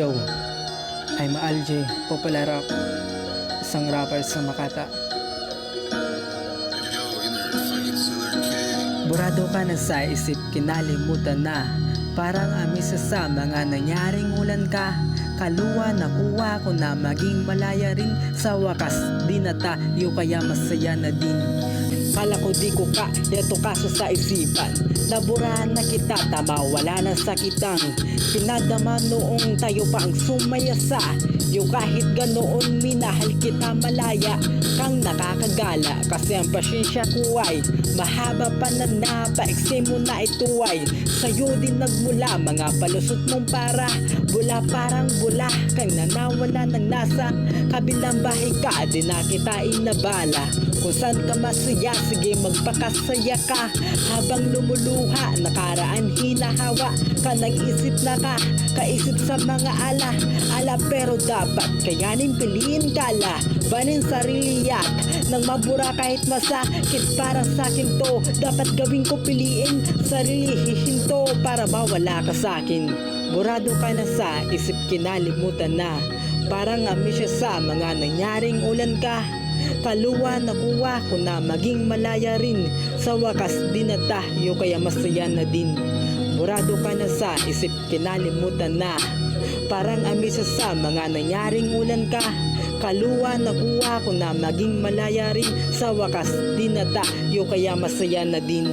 Yo, I'm Alj, popular rap, isang rapper sa Makata. Burado ka na sa isip, kinalimutan na. Parang amisa sa mga nangyaring ulan ka. Kaluwa nakuha ko na maging malaya rin. Sa wakas di na tayo kaya masaya na din. Kala ko di ko ka, eto kaso sa isipan. Naburahan na kita, tama wala na sakitang. Pinadama noong tayo pa ang sumayasa. Yung kahit ganoon minahal kita malaya kang nakakagala. Kasi ang pasyensya ko ay mahaba pa na napaiksi mo na ito ay sa'yo din nagmula mga palusot mong para. Bula parang bula kang nanawala ng nasa kabilang bahay ka. Di na kita inabala kung saan ka masaya, sige magpakasaya ka. Habang lumuluha, nakaraan hinahawa ka ng isip na ka, kaisip sa mga ala pero dapat kayanin piliin kala. Banin sarili yak nang mabura kahit masakit para sa'kin to. Dapat gawin ko piliin sarili hihinto para mawala ka sa'kin. Burado ka na sa isip, kinalimutan na. Parang amisya sa mga nangyaring ulan ka. Kaluwa nakuha ko na maging malaya rin. Sa wakas di na tayo kaya masaya na din. Burado ka na sa isip, kinalimutan na. Parang amisa sa mga nangyaring ulan ka. Kaluwa nakuha ko na maging malaya rin. Sa wakas di na tayo kaya masaya na din.